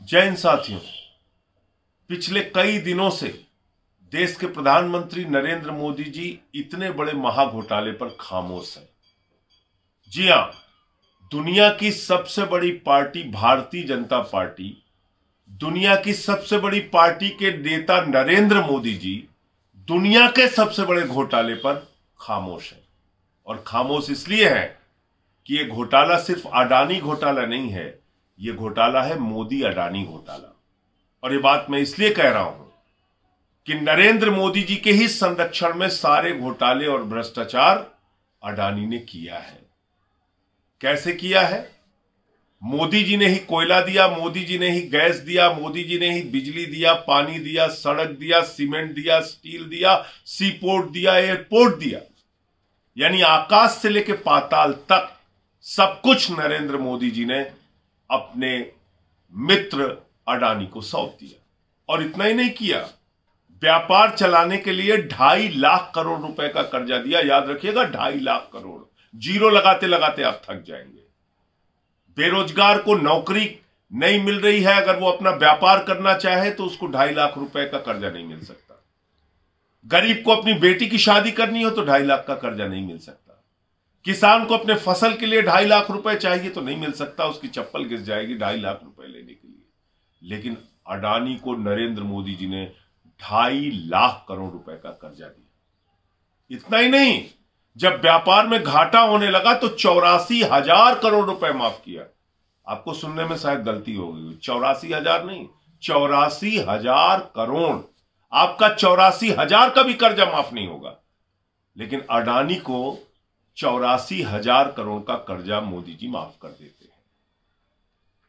जय हिंद साथियों। पिछले कई दिनों से देश के प्रधानमंत्री नरेंद्र मोदी जी इतने बड़े महाघोटाले पर खामोश हैं। जी हां, दुनिया की सबसे बड़ी पार्टी भारतीय जनता पार्टी, दुनिया की सबसे बड़ी पार्टी के नेता नरेंद्र मोदी जी दुनिया के सबसे बड़े घोटाले पर खामोश हैं। और खामोश इसलिए है कि यह घोटाला सिर्फ अडानी घोटाला नहीं है, यह घोटाला है मोदी अडानी घोटाला। और ये बात मैं इसलिए कह रहा हूं कि नरेंद्र मोदी जी के ही संरक्षण में सारे घोटाले और भ्रष्टाचार अडानी ने किया है। कैसे किया है? मोदी जी ने ही कोयला दिया, मोदी जी ने ही गैस दिया, मोदी जी ने ही बिजली दिया, पानी दिया, सड़क दिया, सीमेंट दिया, स्टील दिया, सी पोर्ट दिया, एयरपोर्ट दिया। यानी आकाश से लेकर पाताल तक सब कुछ नरेंद्र मोदी जी ने अपने मित्र अडानी को सौंप दिया। और इतना ही नहीं किया, व्यापार चलाने के लिए 2.5 लाख करोड़ रुपए का कर्जा दिया। याद रखिएगा, 2.5 लाख करोड़। जीरो लगाते लगाते आप थक जाएंगे। बेरोजगार को नौकरी नहीं मिल रही है, अगर वो अपना व्यापार करना चाहे तो उसको 2.5 लाख रुपए का कर्जा नहीं मिल सकता। गरीब को अपनी बेटी की शादी करनी हो तो 2.5 लाख का कर्जा नहीं मिल सकता। किसान को अपने फसल के लिए 2.5 लाख रुपए चाहिए तो नहीं मिल सकता, उसकी चप्पल घिस जाएगी 2.5 लाख रुपए लेने के लिए। लेकिन अडानी को नरेंद्र मोदी जी ने 2.5 लाख करोड़ रुपए का कर्जा दिया। इतना ही नहीं, जब व्यापार में घाटा होने लगा तो 84,000 करोड़ रुपए माफ किया। आपको सुनने में शायद गलती हो गई, 84,000 नहीं, 84,000 करोड़। आपका 84,000 का भी कर्जा माफ नहीं होगा, लेकिन अडानी को 84,000 करोड़ का कर्जा मोदी जी माफ कर देते हैं।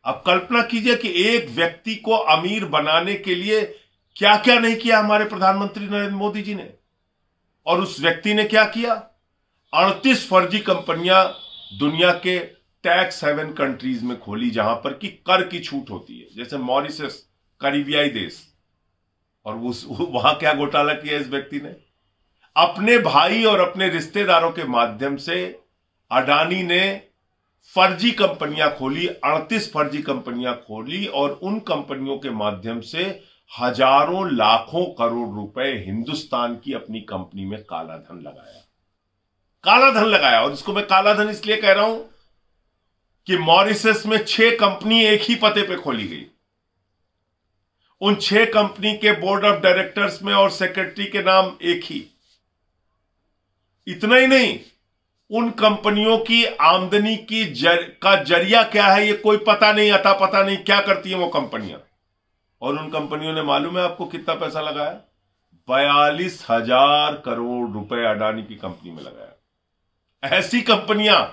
अब कल्पना कीजिए कि एक व्यक्ति को अमीर बनाने के लिए क्या क्या नहीं किया हमारे प्रधानमंत्री नरेंद्र मोदी जी ने। और उस व्यक्ति ने क्या किया? 38 फर्जी कंपनियां दुनिया के टैक्स हेवन कंट्रीज में खोली, जहां पर कि कर की छूट होती है, जैसे मॉरिशस, करीबियाई देश। और वहां क्या घोटाला किया इस व्यक्ति ने? अपने भाई और अपने रिश्तेदारों के माध्यम से अडानी ने फर्जी कंपनियां खोली, 38 फर्जी कंपनियां खोली, और उन कंपनियों के माध्यम से हजारों लाखों करोड़ रुपए हिंदुस्तान की अपनी कंपनी में काला धन लगाया। काला धन लगाया। और इसको मैं काला धन इसलिए कह रहा हूं कि मॉरिशस में 6 कंपनी एक ही पते पे खोली गई। उन 6 कंपनी के बोर्ड ऑफ डायरेक्टर्स में और सेक्रेटरी के नाम एक ही। इतना ही नहीं, उन कंपनियों की आमदनी की का जरिया क्या है ये कोई पता नहीं, अता पता नहीं क्या करती हैं वो कंपनियां। और उन कंपनियों ने मालूम है आपको कितना पैसा लगाया? 42,000 करोड़ रुपए अडानी की कंपनी में लगाया। ऐसी कंपनियां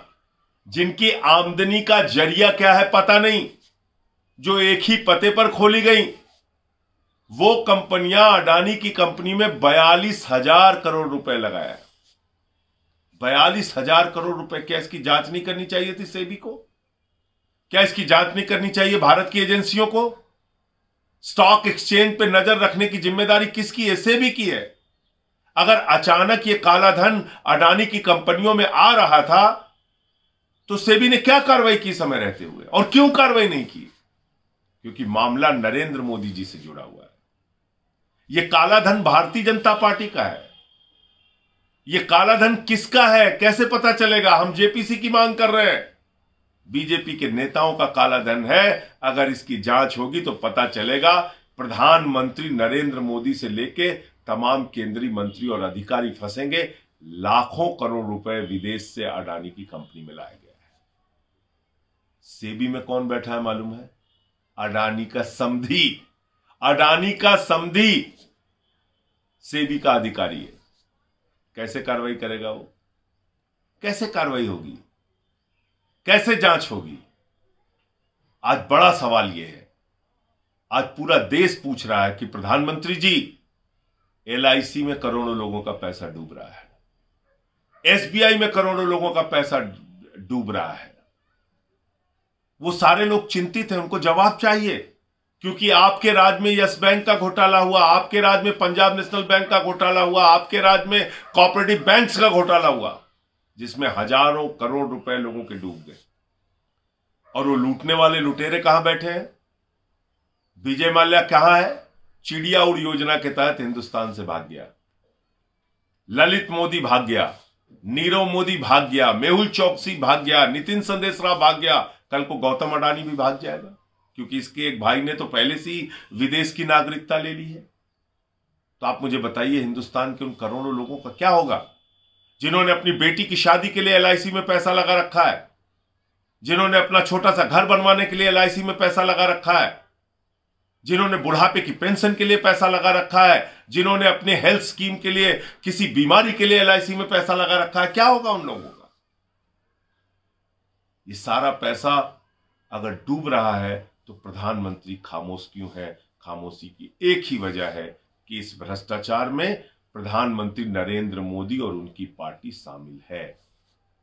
जिनकी आमदनी का जरिया क्या है पता नहीं, जो एक ही पते पर खोली गई, वो कंपनियां अडानी की कंपनी में 42,000 करोड़ रुपए लगाया। 42,000 करोड़ रुपए। क्या इसकी जांच नहीं करनी चाहिए थी सेबी को? क्या इसकी जांच नहीं करनी चाहिए भारत की एजेंसियों को? स्टॉक एक्सचेंज पे नजर रखने की जिम्मेदारी किसकी है? सेबी की है। अगर अचानक ये काला धन अडानी की कंपनियों में आ रहा था तो सेबी ने क्या कार्रवाई की समय रहते हुए? और क्यों कार्रवाई नहीं की? क्योंकि मामला नरेंद्र मोदी जी से जुड़ा हुआ है। यह काला धन भारतीय जनता पार्टी का है। यह काला धन किसका है कैसे पता चलेगा? हम जेपीसी की मांग कर रहे हैं। बीजेपी के नेताओं का काला धन है। अगर इसकी जांच होगी तो पता चलेगा। प्रधानमंत्री नरेंद्र मोदी से लेके तमाम केंद्रीय मंत्री और अधिकारी फंसेंगे। लाखों करोड़ रुपए विदेश से अडानी की कंपनी में लाया गया है। सेबी में कौन बैठा है मालूम है? अडानी का समधी। अडानी का समधी सेबी का अधिकारी है। कैसे कार्रवाई करेगा वो? कैसे कार्रवाई होगी? कैसे जांच होगी? आज बड़ा सवाल यह है। आज पूरा देश पूछ रहा है कि प्रधानमंत्री जी, एलआईसी में करोड़ों लोगों का पैसा डूब रहा है, एसबीआई में करोड़ों लोगों का पैसा डूब रहा है। वो सारे लोग चिंतित हैं, उनको जवाब चाहिए। क्योंकि आपके राज्य में यस बैंक का घोटाला हुआ, आपके राज्य में पंजाब नेशनल बैंक का घोटाला हुआ, आपके राज्य में कोऑपरेटिव बैंक्स का घोटाला हुआ, जिसमें हजारों करोड़ रुपए लोगों के डूब गए। और वो लूटने वाले लुटेरे कहां बैठे हैं? विजय माल्या कहां है? चिड़िया उड़ योजना के तहत हिंदुस्तान से भाग गया। ललित मोदी भाग गया, नीरव मोदी भाग गया, मेहुल चौकसी भाग गया, नितिन संदेशराव भाग गया, कल को गौतम अडानी भी भाग जाएगा, क्योंकि इसके एक भाई ने तो पहले से ही विदेश की नागरिकता ले ली है। तो आप मुझे बताइए, हिंदुस्तान के उन करोड़ों लोगों का क्या होगा जिन्होंने अपनी बेटी की शादी के लिए एलआईसी में पैसा लगा रखा है, जिन्होंने अपना छोटा सा घर बनवाने के लिए एलआईसी में पैसा लगा रखा है, जिन्होंने बुढ़ापे की पेंशन के लिए पैसा लगा रखा है, जिन्होंने अपने हेल्थ स्कीम के लिए, किसी बीमारी के लिए एलआईसी में पैसा लगा रखा है। क्या होगा उन लोगों का? ये सारा पैसा अगर डूब रहा है तो प्रधानमंत्री खामोश क्यों है? खामोशी की एक ही वजह है कि इस भ्रष्टाचार में प्रधानमंत्री नरेंद्र मोदी और उनकी पार्टी शामिल है।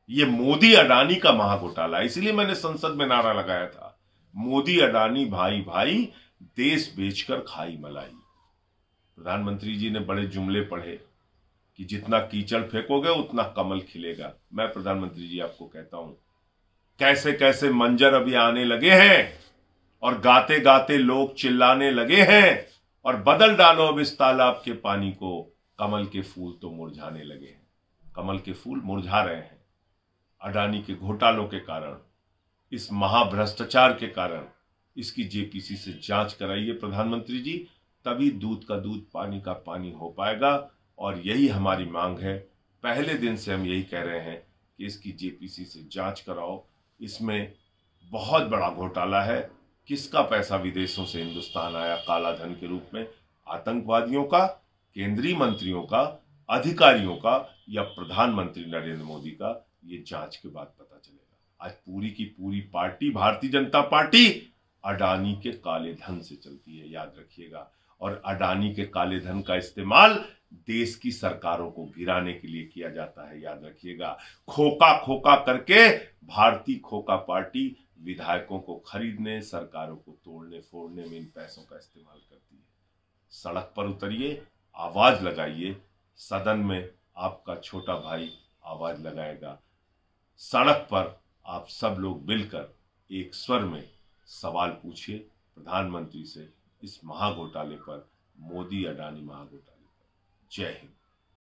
ये मोदी अडानी का महाघोटाला, इसलिए मैंने संसद में नारा लगाया था, मोदी अडानी भाई भाई, देश बेचकर खाई मलाई। प्रधानमंत्री जी ने बड़े जुमले पढ़े कि जितना कीचड़ फेंकोगे उतना कमल खिलेगा। मैं प्रधानमंत्री जी आपको कहता हूं, कैसे कैसे मंजर अभी आने लगे हैं और गाते गाते लोग चिल्लाने लगे हैं, और बदल डालो अब इस तालाब के पानी को, कमल के फूल तो मुरझाने लगे हैं। कमल के फूल मुरझा रहे हैं अडानी के घोटालों के कारण, इस महाभ्रष्टाचार के कारण। इसकी जेपीसी से जांच कराइए प्रधानमंत्री जी, तभी दूध का दूध पानी का पानी हो पाएगा। और यही हमारी मांग है, पहले दिन से हम यही कह रहे हैं कि इसकी जेपीसी से जांच कराओ। इसमें बहुत बड़ा घोटाला है। किसका पैसा विदेशों से हिंदुस्तान आया काला धन के रूप में? आतंकवादियों का, केंद्रीय मंत्रियों का, अधिकारियों का, या प्रधानमंत्री नरेंद्र मोदी का? ये जांच के बाद पता चलेगा। आज पूरी की पूरी पार्टी, भारतीय जनता पार्टी, अडानी के काले धन से चलती है, याद रखिएगा। और अडानी के काले धन का इस्तेमाल देश की सरकारों को गिराने के लिए किया जाता है, याद रखिएगा। खोखा खोखा करके भारतीय खोखा पार्टी विधायकों को खरीदने, सरकारों को तोड़ने फोड़ने में इन पैसों का इस्तेमाल करती है। सड़क पर उतरिए, आवाज लगाइए। सदन में आपका छोटा भाई आवाज लगाएगा। सड़क पर आप सब लोग मिलकर एक स्वर में सवाल पूछिए प्रधानमंत्री से, इस महाघोटाले पर, मोदी अडानी महाघोटाले पर। जय हिंद।